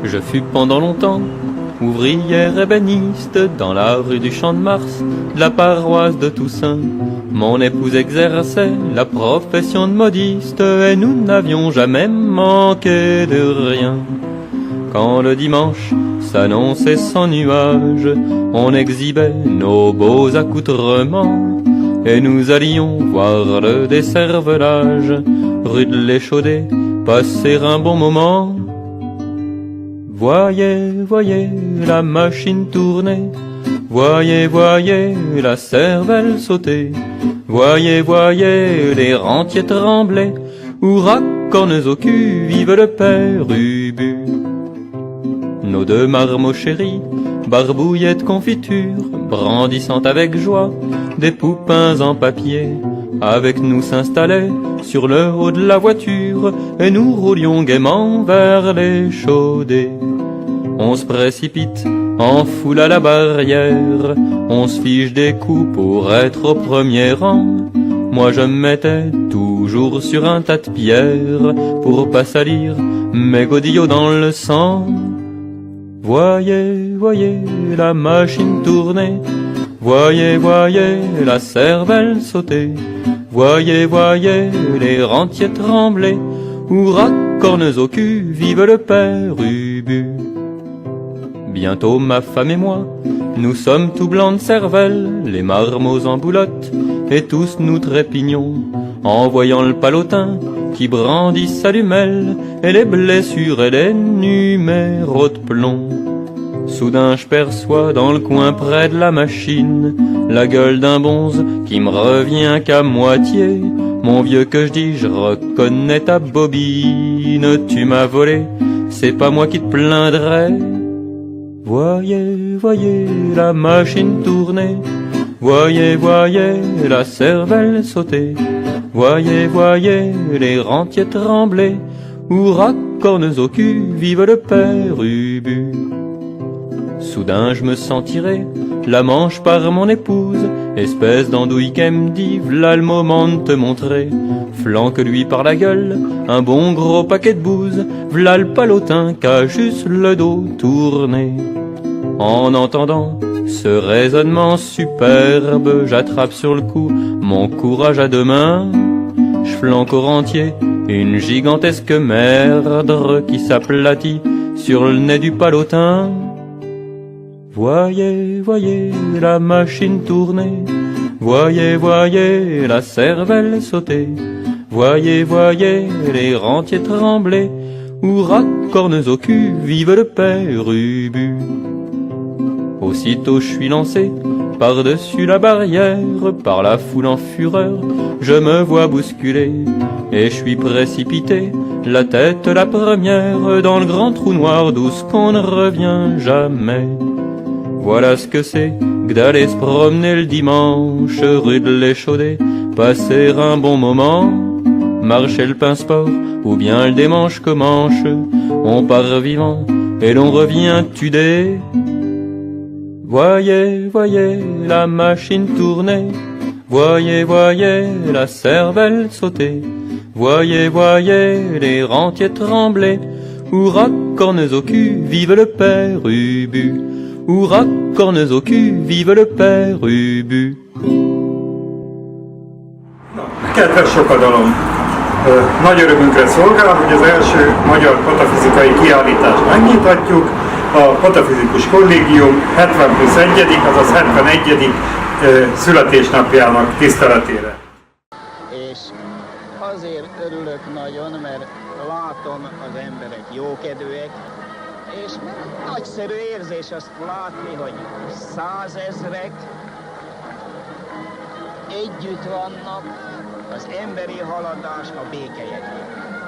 Je fus pendant longtemps ouvrière ébéniste dans la rue du Champ de Mars, de la paroisse de Toussaint. Mon épouse exerçait la profession de modiste et nous n'avions jamais manqué de rien. Quand le dimanche s'annonçait sans nuage, on exhibait nos beaux accoutrements et nous allions voir le décervelage, rue de l'Échaudé, passer un bon moment. Voyez, voyez la machine tourner, voyez, voyez la cervelle sauter, voyez, voyez les rentiers trembler, hurrah, cornes au cul, vive le père Ubu. Nos deux marmots chéris, barbouillés de confiture, brandissant avec joie des poupins en papier, avec nous s'installaient sur le haut de la voiture et nous roulions gaiement vers l'Échaudé. On se précipite en foule à la barrière, on se fiche des coups pour être au premier rang. Moi je me mettais toujours sur un tas de pierres pour pas salir mes godillots dans le sang. Voyez, voyez la machine tourner, voyez, voyez la cervelle sauter, voyez, voyez les rentiers trembler, hurrah, cornes au cul, vive le père Ubu. Bientôt ma femme et moi, nous sommes tout blancs de cervelle, les marmots en boulotte, et tous nous trépignons, en voyant le palotin qui brandit sa lumelle, et les blessures et les numéros de plomb. Soudain je perçois dans le coin près de la machine la gueule d'un bonze qui me revient qu'à moitié. Mon vieux, que je dis, je reconnais ta bobine, tu m'as volé, c'est pas moi qui te plaindrai. Voyez, voyez la machine tourner, voyez, voyez la cervelle sauter, voyez, voyez les rentiers trembler, hurrah, cornes au cul, vive le père Ubu. Soudain je me sentirai la manche par mon épouse, espèce d'andouille qu'elle me dit, v'là le moment de te montrer. Flanque-lui par la gueule un bon gros paquet de bouse, v'là le palotin qu'a juste le dos tourné. En entendant ce raisonnement superbe, j'attrape sur le coup mon courage à deux mains. Je flanque au rentier une gigantesque merdre qui s'aplatit sur le nez du palotin. Voyez, voyez la machine tourner, voyez, voyez la cervelle sauter, voyez, voyez les rentiers trembler, hurrah, cornes au cul, vive le père Ubu. Aussitôt je suis lancé par-dessus la barrière, par la foule en fureur, je me vois bousculer, et je suis précipité, la tête la première, dans le grand trou noir d'où ce qu'on ne revient jamais. Voilà ce que c'est que d'aller se promener le dimanche, rue de l'Échaudé, passer un bon moment, marcher le pince-sport ou bien le démanche comanche, on part vivant et l'on revient tudé. Voyez, voyez la machine tourner, voyez, voyez la cervelle sauter, voyez, voyez les rentiers trembler, hurrah, cornes au cul, vive le père Ubu. Hurrah, cornes au cul, vive le père Ubu. Kedves sokadalom! Nagy örömünkre szolgál, hogy az első magyar patafizikai kiállítást megnyithatjuk. A Patafizikus Kollégium 70+1., azaz 71. születésnapjának tiszteletére. És azért örülök nagyon, mert látom az emberek jókedvűek, és nagyszerű érzés azt látni, hogy 100 000-ek együtt vannak az emberi haladás a béke jegyében.